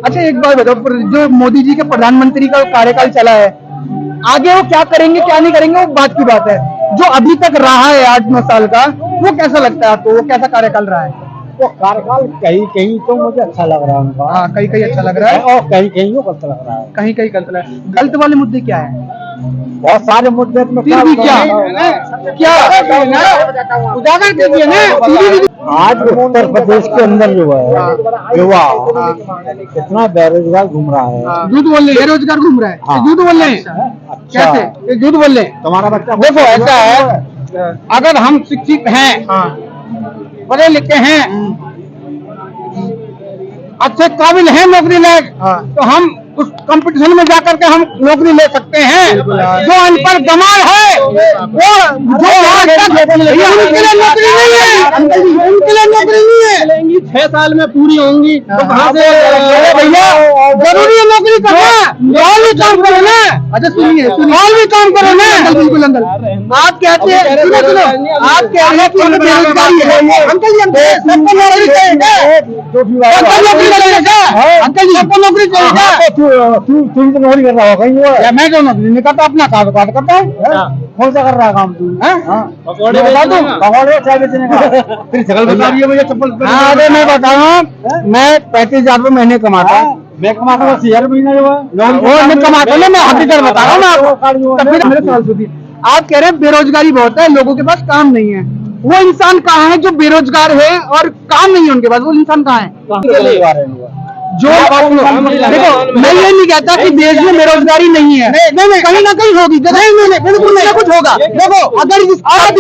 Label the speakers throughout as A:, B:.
A: अच्छा एक बात बताओ, जो मोदी जी के प्रधानमंत्री का कार्यकाल चला है, आगे वो क्या करेंगे क्या नहीं करेंगे वो बात की बात है। जो अभी तक रहा है 8-9 साल का, वो कैसा लगता है आपको? वो कैसा कार्यकाल रहा है?
B: वो कार्यकाल कहीं कहीं तो मुझे अच्छा लग रहा है उनका।
A: हाँ, कहीं कहीं अच्छा लग रहा है
B: और कहीं कहीं वो गलत लग रहा है।
A: कहीं कहीं गलत लग रहा है। गलत वाले मुद्दे क्या है?
B: बहुत सारे मुद्दे में
A: फिर भी क्या उजागर कीजिए ना।
B: आज उत्तर प्रदेश के अंदर जो है युवा कितना बेरोजगार घूम रहा है।
A: झूठ बोल रहे, बेरोजगार घूम रहा है।
B: हाँ।
A: झूठ बोल रहे हैं।
B: अच्छा।
A: कैसे ये झूठ बोल रहे हैं?
B: तुम्हारा बच्चा
A: देखो ऐसा है, अगर हम शिक्षित हैं, पढ़े लिखे हैं, अच्छे काबिल हैं नौकरी लायक, तो हम उस कंपटीशन में जाकर के हम नौकरी ले सकते हैं। जो अनपढ़ गंवार है वो जो आज तक उनके लिए नौकरी नहीं है, उनके लिए नौकरी नहीं है। 6 साल में पूरी होंगी तो कहाँ से? भैया जरूरी है नौकरी करना, और भी काम करो ना। अच्छा सुनिए, और भी काम करो ना। बिल्कुल अंकल, आप कहते हैं, सुनो सुनो, आप कह रहे हैं कि हमें बेरोजगारी है। अंकल जी सबको नौकरी चाहिए, सबको नौकरी चाहिए, अंकल जी सबको नौकरी चाहिए।
B: तुम तो नौकरी कर रहा हो कहीं वो
A: या मैं जो नौकरी नहीं करता, अपना कारोबार करता हूँ।
B: कौन सा कर रहा है काम तू?
A: पकौड़े
B: चाय बेचने का। फिर शकल बता रही है मुझे चप्पल।
A: अरे मैं बता रहा हूँ, मैं 35,000 रुपये महीने कमाता हूँ।
B: मैं कमाता हूँ 1000 महीना जो है
A: वो मैं कमाता हूँ ना, मैं हकीकत बता रहा हूँ ना आपको। तब फिर मेरे सवाल सुनिए, आप कह रहे हैं बेरोजगारी बहुत है, लोगों के पास काम नहीं है। वो इंसान कहाँ है जो बेरोजगार है और काम नहीं है उनके पास? वो इंसान कहाँ है? जो देखो, मैं ये नहीं कहता कि देश में बेरोजगारी नहीं है, नहीं कहीं ना कहीं होगी। नहीं बिल्कुल नहीं, कुछ होगा। देखो अगर आज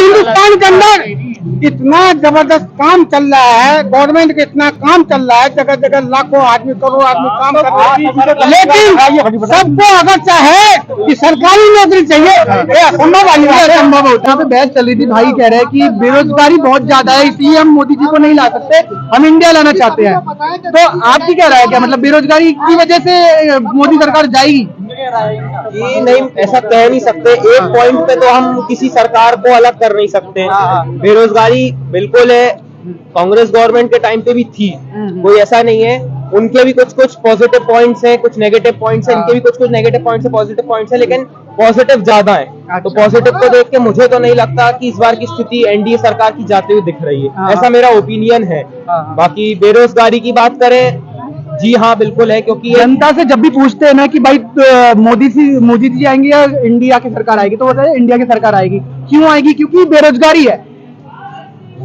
A: हिंदुस्तान के अंदर इतना जबरदस्त काम चल रहा है, गवर्नमेंट का इतना काम चल रहा है, जगह जगह लाखों आदमी करोड़ों आदमी काम कर रहे हैं, लेकिन सबको अगर चाहे कि सरकारी नौकरी चाहिए, असंभव वाली बात है। असंभव होता है। यहाँ पे बहस चल रही थी, भाई कह रहे हैं कि बेरोजगारी बहुत ज्यादा है, इसलिए हम मोदी जी को नहीं ला सकते, हम इंडिया लाना चाहते हैं। तो आपकी क्या राय है? क्या मतलब बेरोजगारी की वजह से मोदी सरकार जाएगी?
C: ये नहीं, ऐसा कह नहीं सकते। एक पॉइंट पे तो हम किसी सरकार को अलग कर नहीं सकते। बेरोजगारी बिल्कुल है, कांग्रेस गवर्नमेंट के टाइम पे भी थी, कोई ऐसा नहीं है। उनके भी कुछ कुछ पॉजिटिव पॉइंट्स हैं, कुछ नेगेटिव पॉइंट्स हैं। इनके भी कुछ कुछ नेगेटिव पॉइंट्स हैं, पॉजिटिव पॉइंट्स हैं, लेकिन पॉजिटिव ज्यादा है। तो पॉजिटिव को देख के मुझे तो नहीं लगता कि इस बार की स्थिति एनडीए सरकार की जाती हुई दिख रही है, ऐसा मेरा ओपिनियन है। बाकी बेरोजगारी की बात करें, जी हाँ बिल्कुल है, क्योंकि
A: जनता से जब भी पूछते हैं ना कि भाई मोदी जी आएंगे या इंडिया की सरकार आएगी, तो बताइए इंडिया की सरकार आएगी। क्यों आएगी? क्योंकि बेरोजगारी है।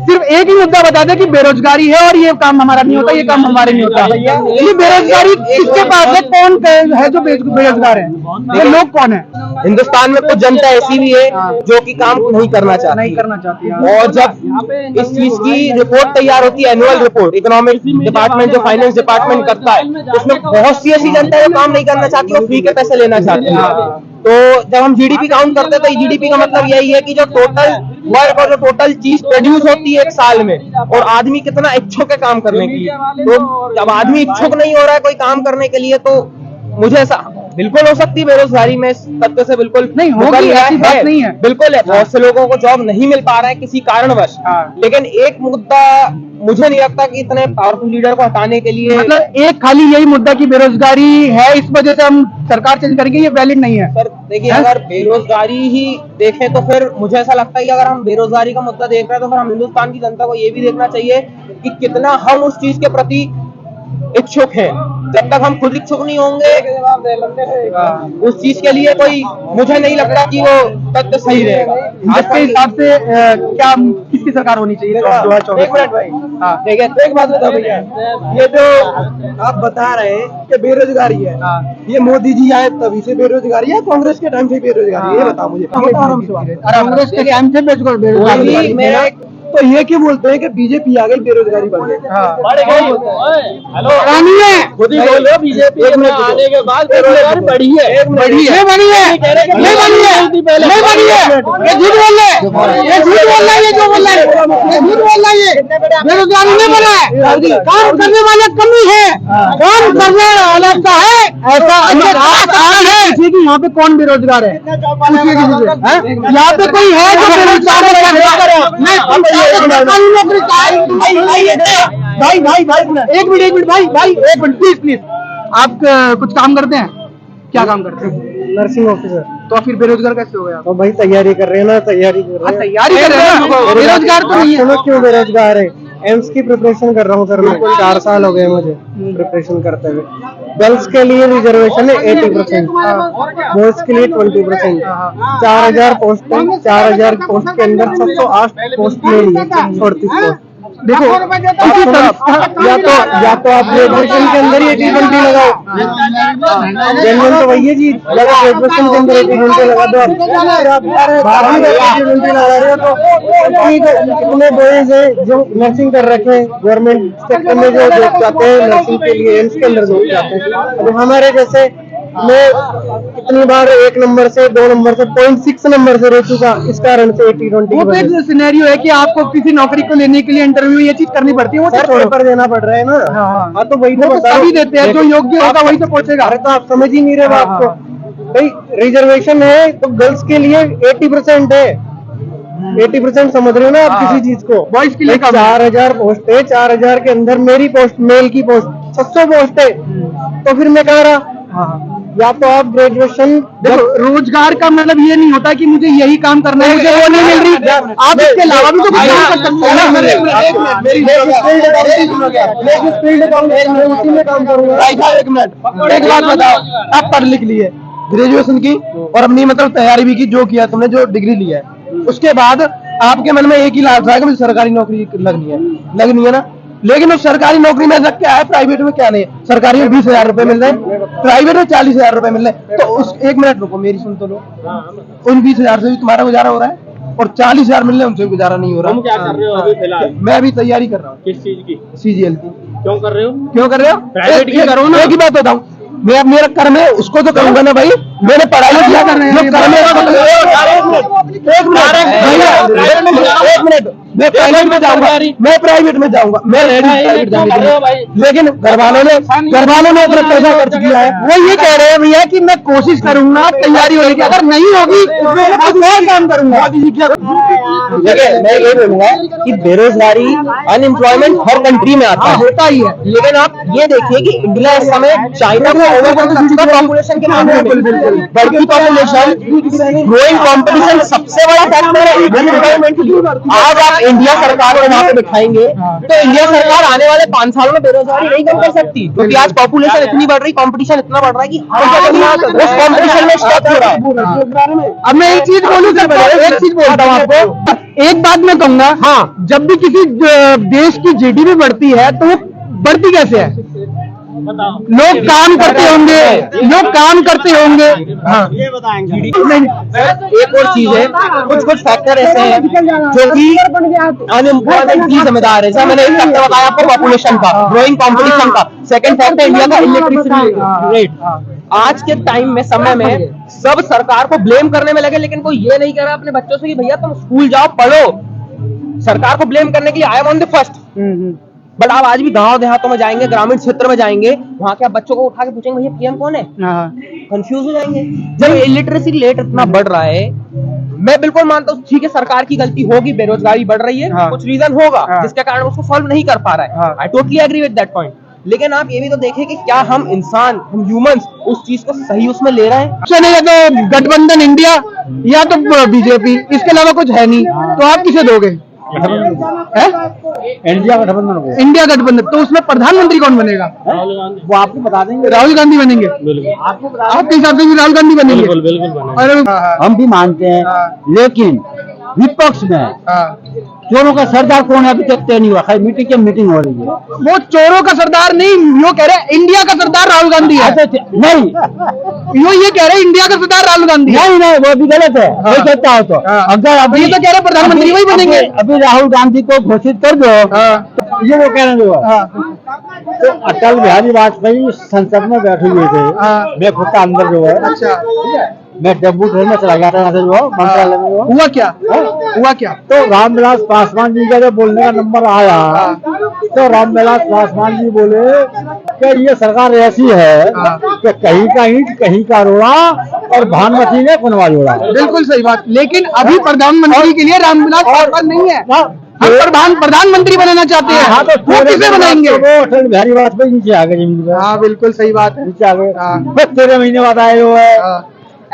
A: सिर्फ एक ही मुद्दा बता दे कि बेरोजगारी है और ये काम हमारा नहीं होता, ये काम हमारे नहीं होता। ये बेरोजगारी किसके पास है? कौन है जो बेरोजगार है? ये लोग कौन है?
C: हिंदुस्तान में कुछ जनता ऐसी भी है जो कि काम नहीं करना चाहती है। और जब इस चीज की रिपोर्ट तैयार होती है, एनुअल रिपोर्ट इकोनॉमिक डिपार्टमेंट जो फाइनेंस डिपार्टमेंट करता है, उसमें बहुत सी ऐसी जनता है जो काम नहीं करना चाहती, वो फ्री के पैसे लेना चाहती है। तो जब हम जीडीपी काउंट करते हैं तो जीडीपी का मतलब यही है कि जो टोटल वर्क और जो टोटल चीज प्रोड्यूस होती है एक साल में, और आदमी कितना इच्छुक है काम करने के लिए। तो जब आदमी इच्छुक नहीं हो रहा है कोई काम करने के लिए, तो मुझे ऐसा बिल्कुल हो सकती है बेरोजगारी में तथ्य से बिल्कुल
A: नहीं होगी, ऐसी बात नहीं है।
C: बिल्कुल है, बहुत से लोगों को जॉब नहीं मिल पा रहा है किसी कारणवश। लेकिन एक मुद्दा मुझे नहीं लगता कि इतने पावरफुल लीडर को हटाने के लिए,
A: मतलब एक खाली यही मुद्दा की बेरोजगारी है, इस वजह से हम सरकार चेंज करेंगे, ये वैलिड नहीं है।
C: सर देखिए, अगर बेरोजगारी ही देखें तो फिर मुझे ऐसा लगता है कि अगर हम बेरोजगारी का मुद्दा देख रहे हैं तो फिर हम हिंदुस्तान की जनता को ये भी देखना चाहिए कि कितना हम उस चीज के प्रति इच्छुक है। जब तक हम खुद इच्छुक नहीं होंगे उस चीज के लिए, कोई मुझे नहीं लगता कि वो तथ्य सही रहेगा।
A: आपके हिसाब से क्या किसकी सरकार होनी चाहिए?
C: एक मिनट भाई, देखिए एक बात बताओ भैया, ये जो आप बता रहे हैं कि बेरोजगारी है, ये मोदी जी आए तभी से बेरोजगारी है, कांग्रेस के टाइम से बेरोजगारी है? ये बताओ मुझे।
A: कांग्रेस के टाइम से बेरोजगारी,
C: तो ये क्यों बोलते हैं कि बीजेपी आ गई बेरोजगारी बढ़ गई?
A: खुद ही बोल रहे हो बीजेपी आने के बाद बेरोजगारी बढ़ी है। ये झूठ बोल रहे हैं, ये झूठ बोल रहे हैं, ये जो बोल रहे हैं, ये झूठ बोल रहा है। बेरोजगारी नहीं बढ़ा है, काम करने वाले कमी है, काम करने वाला का है ऐसा है। यहाँ पे कौन बेरोजगार है? पूछिए किसी से। यहाँ पे कोई है जो बेरोजगार है? सरकारी नौकरी भाई एक मिनट भाई प्लीज आप कुछ काम करते हैं? क्या काम करते हैं?
B: Nursing officer.
A: तो फिर बेरोजगार कैसे हो गए आप?
B: तो भाई तैयारी कर रहे हैं ना, तैयारी कर रहे हैं।
A: तैयारी कर रहे हैं ना, बेरोजगार तो नहीं है।
B: सुनो क्यों बेरोजगार है? एम्स की प्रिपरेशन कर रहा हूँ सर मैं, 4 साल हो गए मुझे प्रिपरेशन करते हुए। गर्ल्स के लिए रिजर्वेशन है 80%, बॉयज के लिए 20%। 4000 पोस्ट है, 4000 पोस्ट के अंदर 708 पोस्ट ले लिए, 38 पोस्ट।
A: देखो
B: या तो आप ग्रेजुएशन के अंदर ही 80-20 लगाओ, जेन्युइन तो वही है जी, लगा ग्रेजुएशन के अंदर 80-20 लगा दो। आप 12 में 80-20 लगा रहे हो तो कितने बॉयज है जो नर्सिंग कर रखे हैं, गवर्नमेंट सेक्टर में जो जॉब चाहते हैं नर्सिंग के लिए, एम्स के अंदर जॉब चाहते हैं। अब हमारे जैसे मैं इतनी बार 1 नंबर से 2 नंबर से 0.6 नंबर से रह चुका, इस कारण से 80-20
A: वो एक सिनेरियो है कि आपको किसी नौकरी को लेने के लिए इंटरव्यू ये चीज करनी पड़ती है, वो
B: सर पेपर देना पड़ रहा है ना। हाँ तो वही तो बता
A: सभी देते हैं, जो योग्य होगा वही तो पहुंचेगा।
B: अरे तो आप समझ ही नहीं रहे बात को भाई। रिजर्वेशन है तो गर्ल्स के लिए 80% है, 80% समझ रहे हो ना आप किसी चीज को।
A: बॉयज के लिए
B: 4000 पोस्ट है, 4000 के अंदर मेरी पोस्ट, मेल की पोस्ट 700 पोस्ट है, तो फिर मैं कहाँ रहा? या तो आप ग्रेजुएशन,
A: देखो रोजगार का मतलब ये नहीं होता कि मुझे यही काम करना है, मुझे वो नहीं मिल रही, आप इसके अलावा भी तो कुछ काम कर सकते हैं ना।
B: उसी में काम करूंगा।
C: एक मिनट, एक बात बताओ, आप पढ़ लिख लिए, ग्रेजुएशन की और अपनी मतलब तैयारी भी की, जो किया तुमने, जो डिग्री लिया है, उसके बाद आपके मन में एक ही लालच है कि मुझे सरकारी नौकरी लगनी है ना। लेकिन उस सरकारी नौकरी में ऐसा क्या है, प्राइवेट में क्या नहीं है? सरकारी में 20,000 रुपए मिल रहे हैं, प्राइवेट में 40,000 रुपए मिल रहे हैं। तो उस 1 मिनट रुको, मेरी सुन तो लो। उन 20,000 से भी तुम्हारा गुजारा हो रहा है और 40,000 मिल रहे हैं, उनसे गुजारा नहीं हो रहा।
D: तुम क्या कर रहे हो अभी फिलहाल?
C: मैं अभी तैयारी कर रहा हूँ।
D: किस चीज की?
C: CGL की।
D: क्यों कर रहे हो?
C: क्यों कर रहे हो?
D: प्राइवेट की करो ना।
C: एक ही बात बताऊँ, मैं मेरा कर्म है उसको तो करूंगा ना भाई। मैंने पढ़ाई किया, जो कर्म है एक मिनट, मैं प्राइवेट में जाऊंगा, मैं प्राइवेट में जाऊंगा, मैं प्राइवेट जाऊंगा, लेकिन घर वालों ने अपना पैसा खर्च किया है।
A: वो ये कह रहे हैं भैया कि मैं कोशिश करूंगा, तैयारी होगी, अगर नहीं होगी तो मैं और काम करूंगा।
C: देखिए मैं ये बोलूंगा कि बेरोजगारी, अनएम्प्लॉयमेंट हर कंट्री में आता है,
A: होता ही है।
C: लेकिन आप ये देखिए कि इंडिया इस समय चाइना को ओवर पॉपुलेशन के मामले में बढ़ती पॉपुलेशन, ग्रोइंग कॉम्पिटिशन सबसे बड़ा फैक्टर है एम्प्लॉयमेंट। आज आप इंडिया सरकार को वहां पे बिठाएंगे तो इंडिया सरकार आने वाले 5 सालों में बेरोजगारी नहीं कम कर सकती, क्योंकि आज पॉपुलेशन इतनी बढ़ रही, कंपटीशन इतना बढ़ रहा है कि उस कंपटीशन में स्टॉप हो रहा है।
A: अब मैं एक चीज बोलूँ सर, एक चीज बोलता हूँ आपको, एक बात मैं कहूंगा, हाँ, जब भी किसी देश की GDP बढ़ती है तो वो बढ़ती कैसे है? लोग काम करते होंगे, हाँ।
D: ये बताएंगे।
C: एक और चीज है, कुछ फैक्टर ऐसे हैं जो कि अनएम्प्लॉयमेंट की जिम्मेदार है। जैसे मैंने एक फैक्टर बताया आपको पॉपुलेशन का, ग्रोइंग कंपटीशन का। सेकंड फैक्टर इंडिया का इलेक्ट्रिसिटी रेट। आज के टाइम में, समय में सब सरकार को ब्लेम करने में लगे, लेकिन कोई ये नहीं कह रहा अपने बच्चों से कि भैया तुम स्कूल जाओ, पढ़ो। सरकार को ब्लेम करने के लिए I am on the first. But आप आज भी गांव देहातों में जाएंगे, ग्रामीण क्षेत्र में जाएंगे, वहां के आप बच्चों को उठा के पूछेंगे भैया PM कौन है, कंफ्यूज हो जाएंगे। जब इलिटरेसी रेट इतना बढ़ रहा है, मैं बिल्कुल मानता हूँ ठीक है सरकार की गलती होगी, बेरोजगारी बढ़ रही है, कुछ रीजन होगा जिसके कारण उसको सॉल्व नहीं कर पा रहा है। I totally agree with that point. लेकिन आप ये भी तो देखें कि क्या हम इंसान, हम ह्यूमंस उस चीज को सही उसमें ले रहे हैं?
A: चलेगा तो गठबंधन इंडिया या तो BJP, इसके अलावा कुछ है नहीं, तो आप किसे दोगे?
B: इंडिया गठबंधन हो,
A: इंडिया गठबंधन। तो उसमें प्रधानमंत्री कौन बनेगा?
B: वो आपको बता देंगे।
A: राहुल गांधी बनेंगे। आपके हिसाब से भी राहुल गांधी बनेंगे?
D: बिल्कुल।
B: हम भी मानते हैं, लेकिन विपक्ष में चोरों का सरदार कौन है अभी तक तय नहीं हुआ। खाली मीटिंग हो रही है।
A: वो चोरों का सरदार नहीं, वो कह रहे हैं इंडिया का सरदार राहुल गांधी है।
B: नहीं,
A: ये कह रहे हैं इंडिया का सरदार राहुल गांधी है।
B: नहीं, वो भी गलत है। हो सकता हो तो अगर अभी
A: ये तो कह रहे हैं प्रधानमंत्री वही बनेंगे।
B: अभी राहुल गांधी को घोषित कर दो, ये वो कह रहे हैं। तो अटल बिहारी वाजपेयी संसद में बैठे हुए थे, मैं खुद अंदर जो है,
A: अच्छा,
B: मैं डेब्यू ट्रेन में चला गया था जो मंत्रालय में।
A: हुआ क्या?
B: तो रामविलास पासवान जी का जब बोलने का नंबर आया तो रामविलास पासवान जी बोले कि ये सरकार ऐसी है कि कहीं का ईंट कहीं का रोड़ा और भानुमती ने कुनवा जोड़ा।
A: बिल्कुल सही बात। लेकिन अभी प्रधानमंत्री के लिए रामविलास पासवान नहीं है, हम प्रधानमंत्री बनाना चाहते हैं।
B: हाँ, तो
A: वो किसे बनाएंगे?
B: वो अटल बिहारी वाजपेयी नीचे आ गए जमीन पर।
A: हाँ बिल्कुल सही बात है।
B: नीचे आ गए।
A: हाँ।
B: बस 13 महीने बाद आए वो है।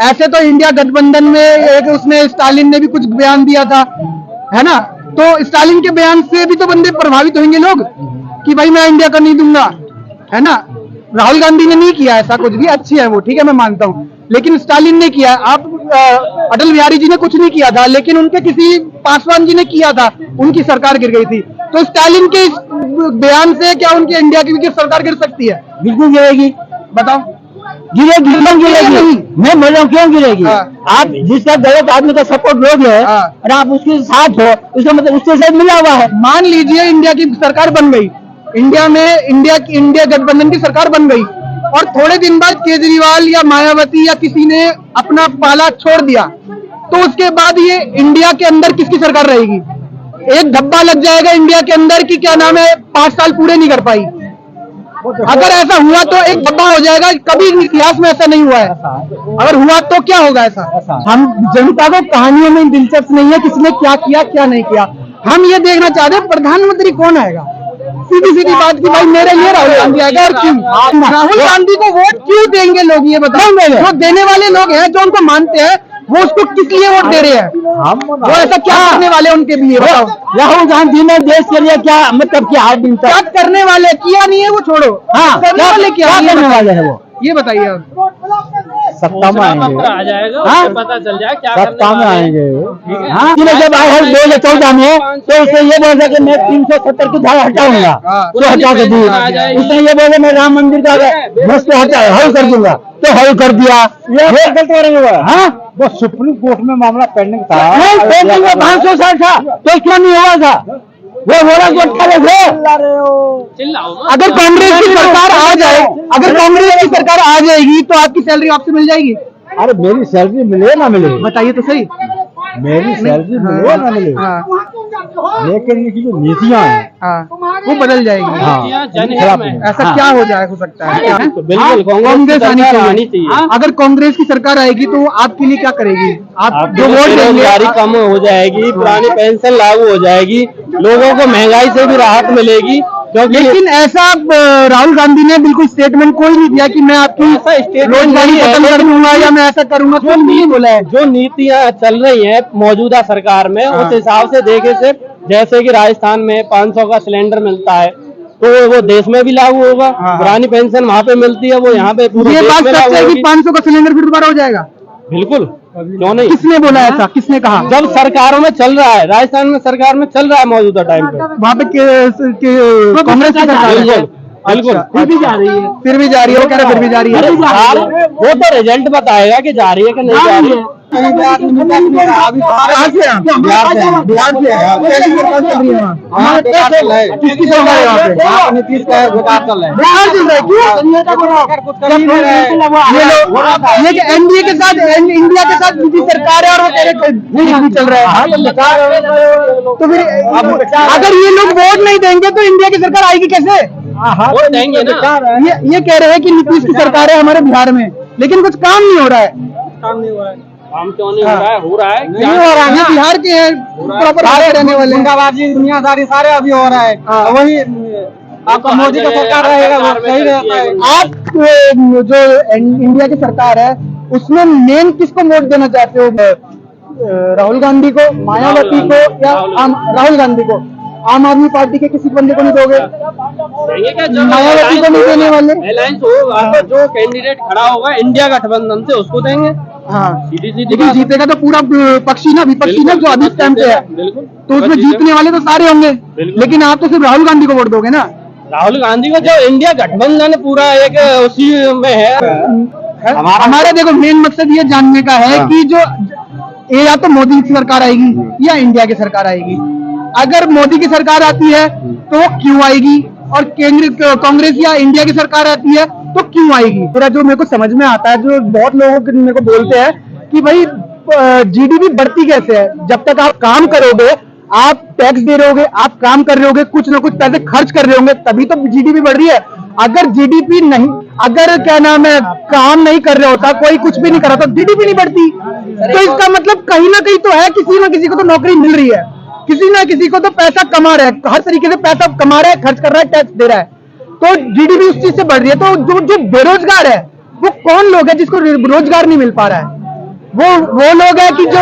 A: ऐसे तो इंडिया गठबंधन में एक उसने स्टालिन ने भी कुछ बयान दिया था, है ना? तो स्टालिन के बयान से भी तो बंदे प्रभावित होंगे लोग कि भाई मैं इंडिया का नहीं दूंगा, है ना? राहुल गांधी ने नहीं किया ऐसा कुछ भी, अच्छी है वो, ठीक है मैं मानता हूँ, लेकिन स्टालिन ने किया। आप अटल बिहारी जी ने कुछ नहीं किया था, लेकिन उनके किसी पासवान जी ने किया था, उनकी सरकार गिर गई थी। तो स्टालिन के इस बयान से क्या उनकी इंडिया की सरकार गिर सकती है?
B: बिल्कुल गिरेगी।
A: बताओ।
B: गिरेगी, मैं बोल रहा हूँ क्यों गिरेगी?
A: हाँ।
B: आप जिसका गलत आदमी का सपोर्ट लोगे
A: हाँ।
B: और आप उसके साथ हो, उसका मतलब उसके साथ मिला हुआ है।
A: मान लीजिए इंडिया की सरकार बन गई, इंडिया गठबंधन की सरकार बन गई, और थोड़े दिन बाद केजरीवाल या मायावती या किसी ने अपना पाला छोड़ दिया, तो उसके बाद ये इंडिया के अंदर किसकी सरकार रहेगी? एक धब्बा लग जाएगा इंडिया के अंदर की क्या नाम है 5 साल पूरे नहीं कर पाई। अगर ऐसा हुआ तो एक धब्बा हो जाएगा, कभी इतिहास में ऐसा नहीं हुआ है। अगर हुआ तो क्या होगा ऐसा? हम जनता को कहानियों में दिलचस्प नहीं है किसने क्या किया क्या नहीं किया, हम ये देखना चाहते हैं प्रधानमंत्री कौन आएगा। सीधी सीधी बात की भाई मेरे लिए राहुल गांधी आएगा, और क्यों? राहुल गांधी को वोट क्यों देंगे लोग, ये बताओ। जो देने वाले लोग हैं, जो उनको मानते हैं, वो उसको किस लिए वोट दे रहे हैं? वो ऐसा क्या करने वाले उनके लिए बताओ?
B: राहुल गांधी ने देश के लिए क्या मतलब क्या हाथ दिन
A: क्या करने वाले, किया नहीं है वो छोड़ो,
B: हाँ,
A: करने वाले क्या
B: करने वाले हैं वो?
A: ये बताइए आप।
B: सत्ता में आएंगे,
D: आ जाएगा,
B: हाँ?
D: उससे पता चल जाए क्या
B: सत्ता में आएंगे।
D: है।
B: हाँ, जब आए हैं 2014 में तो उसने ये बोला कि मैं 370 की धारा हटाऊंगा, तो हटा के दी। उसने ये बोला मैं राम मंदिर का मस्त हल कर दूंगा, तो हल कर दिया। ये गलत करेंगे। हाँ, वो सुप्रीम कोर्ट में मामला पेंडिंग था, पेंडिंग में 500 साल था, तो क्यों नहीं हुआ था? वो बोला कि 18 थे।
A: अगर कांग्रेस की सरकार आ जाए, अगर कांग्रेस की सरकार आ जाएगी तो आपकी सैलरी आपसे मिल जाएगी?
B: अरे मेरी सैलरी मिले ना मिले,
A: बताइए तो सही।
B: मेरी सैलरी मिले ना मिले, लेकिन इनकी जो नीतियाँ हैं
A: वो बदल जाएगी।
B: हाँ,
D: जनहित में।
A: ऐसा क्या हो सकता है?
D: बिल्कुल
A: कांग्रेस आनी
D: आनी
A: चाहिए।
D: चाहिए।
A: अगर कांग्रेस की सरकार आएगी तो वो आपके लिए क्या करेगी? आप जो वोट
D: बेरोजगारी
A: देंगे,
D: कम हो जाएगी, पुरानी पेंशन लागू हो जाएगी, लोगों को महंगाई से भी राहत मिलेगी। क्योंकि
A: लेकिन ऐसा राहुल गांधी ने बिल्कुल स्टेटमेंट कोई नहीं दिया कि मैं आपकी रोजगारी खत्म कर दूंगा या मैं ऐसा करूंगा, कोई नहीं बोला है।
D: जो नीतियां चल रही हैं मौजूदा सरकार में, उस हिसाब से देखे से जैसे कि राजस्थान में 500 का सिलेंडर मिलता है, तो वो देश में भी लागू होगा। पुरानी पेंशन वहाँ पे मिलती है, वो यहाँ पे पूरे
A: ये
D: देश
A: बात
D: में
A: सच
D: लागू
A: है कि
D: होगी।
A: 500 का सिलेंडर फिर दोबारा हो जाएगा?
D: बिल्कुल, क्यों नहीं?
A: किसने बोला ऐसा, किसने कहा?
D: जब सरकारों में चल रहा है, राजस्थान में सरकार में चल रहा है मौजूदा टाइम पे,
A: वहाँ पे कांग्रेस की सरकार है।
D: बिल्कुल बिल्कुल।
A: फिर भी जा रही है, फिर भी जा रही है, वो कह रहे फिर भी जा रही
D: अरे
A: है।
D: वो तो रिजल्ट बताएगा कि जा रही है कि नहीं जा रही है।
A: बिहार से बिहार से कैसी सरकार चल रही है वहाँ? किसकी सरकार है वहाँ पे?
D: नीतीश का विकास चल रहा है।
A: बिहार से है, क्यों? ये लोग ये एनडीए के साथ, इंडिया के साथ दूसरी सरकार है और वो कह रहे नहीं चल रहा है। तो फिर अगर ये लोग वोट नहीं देंगे तो इंडिया की सरकार आएगी कैसे?
D: वोट देंगे ना।
A: ये कह रहे हैं कि नीतीश की सरकार है हमारे बिहार में, लेकिन कुछ काम नहीं हो रहा है।
D: काम क्यों नहीं हो रहा है? हो रहा है।
A: नहीं हो रहा है, ये बिहार के हैं, प्रॉपर रहने वाले हैं।
B: दुनियादारी सारे अभी हो रहा है। वही आपका मोदी का सरकार रहेगा, वो सही रहता है।
A: आप जो इंडिया की सरकार है उसमें मेन किसको वोट देना चाहते हो? राहुल गांधी को, मायावती को, या राहुल गांधी को? आम आदमी पार्टी के किसी बंदे को नहीं दोगे? मायावती को नहीं देने वाले?
D: अलायंस होगा तो जो कैंडिडेट खड़ा होगा इंडिया गठबंधन से उसको देंगे।
A: हाँ,
D: सीधी सीधी
A: लेकिन जीतेगा तो पूरा पक्षी ना, विपक्षी ना, जो अभी टाइम पे है,
D: बिल्कुल।
A: तो उसमें जीतने वाले तो सारे होंगे, लेकिन आप तो सिर्फ राहुल गांधी को वोट दोगे ना?
D: राहुल गांधी को जो इंडिया गठबंधन पूरा एक उसी में है।
A: हमारा देखो मेन मकसद ये जानने का है कि जो ये या तो मोदी की सरकार आएगी या इंडिया की सरकार आएगी। अगर मोदी की सरकार आती है तो वो क्यों आएगी, और केंद्र कांग्रेस या इंडिया की सरकार आती है तो क्यों आएगी? पूरा जो मेरे को समझ में आता है, जो बहुत लोग मेरे को बोलते हैं कि भाई जीडीपी बढ़ती कैसे है? जब तक आप काम करोगे, आप टैक्स दे रहे होगे, आप काम कर रहे होगे, कुछ ना कुछ पैसे खर्च कर रहे होंगे, तभी तो जीडीपी बढ़ रही है। अगर जीडीपी नहीं, अगर क्या नाम है काम नहीं कर रहा होता, कोई कुछ भी नहीं कर रहा था, जीडीपी नहीं बढ़ती। तो इसका मतलब कहीं ना कहीं तो है, किसी ना किसी को तो नौकरी मिल रही है। किसी ना किसी को तो पैसा कमा रहा है, हर तरीके से पैसा कमा रहा है, खर्च कर रहा है, टैक्स दे रहा है, तो जीडीपी उस चीज से बढ़ रही है। तो जो बेरोजगार है वो कौन लोग है जिसको रोजगार नहीं मिल पा रहा है? वो लोग है कि जो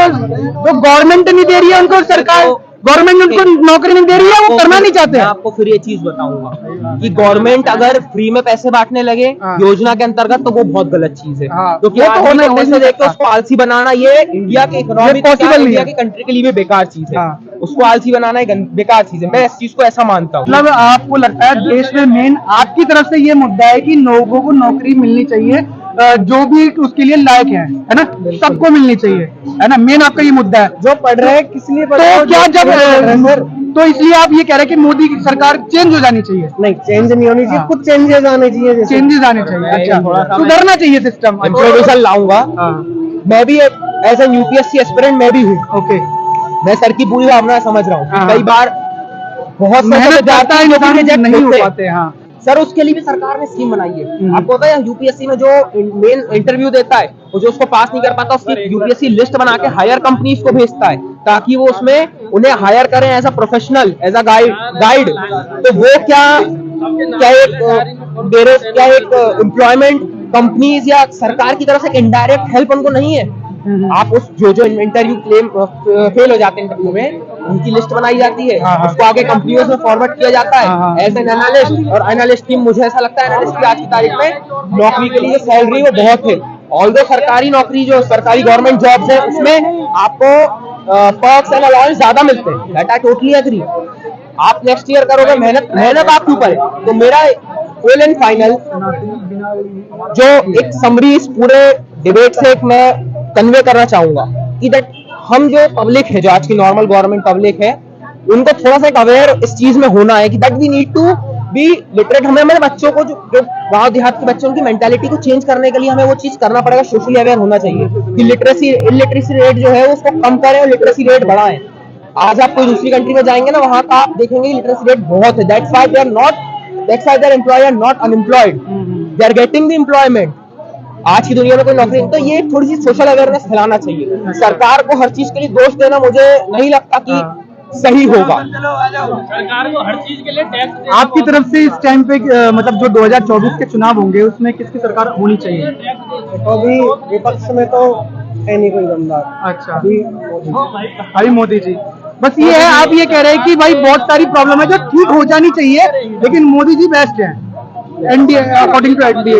A: गवर्नमेंट नहीं दे रही है उनको, सरकार गवर्नमेंट उनको नौकरी नहीं दे रही है, वो करना नहीं चाहते।
C: मैं आपको फिर ये चीज बताऊंगा कि गवर्नमेंट अगर फ्री में पैसे बांटने लगे योजना के अंतर्गत तो वो बहुत गलत चीज है, क्योंकि आदमी से देख के उसको आलसी बनाना ये इंडिया के इकोनॉमी पॉसिबल, इंडिया की कंट्री के लिए भी बेकार चीज है। उसको आलसी बनाना एक बेकार चीज है, मैं इस चीज को ऐसा मानता हूँ।
A: मतलब आपको लगता है देश में मेन आपकी तरफ से ये मुद्दा है कि लोगों को नौकरी मिलनी चाहिए, जो भी उसके लिए लायक है ना, सबको मिलनी चाहिए, है ना, मेन आपका ये मुद्दा है।
B: जो पढ़ रहे हैं किस लिए पढ़ रहे हैं?
A: तो क्या जब तो इसलिए आप ये कह रहे हैं कि मोदी की सरकार चेंज हो जानी चाहिए?
B: नहीं, चेंज नहीं होनी चाहिए, कुछ चेंजेस आने चाहिए,
A: चेंजेस आने चाहिए। अच्छा, सुधरना चाहिए सिस्टम।
C: इंट्रोड्यूशन लाऊंगा। मैं भी एज एन यूपीएससी एस्पिरेंट मैं भी हूँ।
A: ओके,
C: मैं सर की पूरी भावना समझ रहा हूँ। कई बार बहुत
A: मेहनत करता है इंसान, नहीं हो पाते। हाँ
C: सर, उसके लिए भी सरकार ने स्कीम बनाई है। आपको पता है यूपीएससी में जो मेन इंटरव्यू देता है और जो उसको पास नहीं कर पाता उसकी यूपीएससी लिस्ट बना के हायर कंपनीज को भेजता है ताकि वो उसमें उन्हें हायर करें as a professional, as a guide. तो वो क्या एक एम्प्लॉयमेंट कंपनीज या सरकार की तरफ से एक इनडायरेक्ट हेल्प उनको नहीं है। आप उस जो इंटरव्यू क्लेम फेल हो जाते हैं इंटरव्यू में, उनकी लिस्ट बनाई जाती है, उसको आगे कंपनियों में फॉरवर्ड किया जाता है एज एन एनालिस्ट। और एनालिस्ट की मुझे ऐसा लगता है एनालिस्ट की आज की तारीख में नौकरी के लिए सैलरी वो बहुत है। ऑल्दो सरकारी नौकरी जो सरकारी गवर्नमेंट जॉब्स है उसमें आपको पर्क्स एंड अलाउंस ज्यादा मिलते हैं, दैट आई टोटली एग्री। आप नेक्स्ट ईयर करोगे, मेहनत आपके ऊपर है। तो मेरा फुल एंड फाइनल जो एक समरी इस पूरे डिबेट से मैं कन्वे करना चाहूंगा कि दैट हम जो पब्लिक है, जो आज की नॉर्मल गवर्नमेंट पब्लिक है, उनको थोड़ा सा एक अवेयर इस चीज में होना है कि that we need to be literate. हमें हमारे बच्चों को जो गांव देहात के बच्चों की मेंटालिटी को चेंज करने के लिए हमें वो चीज करना पड़ेगा, सोशली अवेयर होना चाहिए कि इलिटरेसी रेट जो है उसको कम करें और लिटरेसी रेट बढ़ाएं। आज आप कोई दूसरी कंट्री में जाएंगे ना, वहां का आप देखेंगे लिटरेसी रेट बहुत है। That's why their employ are not unemployed, they are getting the employment. आज की दुनिया में कोई नौकरी, तो ये थोड़ी सी सोशल अवेयरनेस फैलाना चाहिए। सरकार को हर चीज के लिए दोष देना मुझे नहीं लगता कि सही होगा।
D: सरकार को हर चीज के लिए टैक्स
A: आपकी तरफ से इस टाइम पे मतलब जो 2024 के चुनाव होंगे उसमें किसकी सरकार होनी चाहिए?
B: अभी विपक्ष में तो है नहीं कोई दमदार।
A: अच्छा, अभी मोदी जी। बस ये है, आप ये कह रहे हैं कि भाई बहुत सारी प्रॉब्लम है जो ठीक हो जानी चाहिए, लेकिन मोदी जी बेस्ट है एनडीए, अकॉर्डिंग टू एनडीए।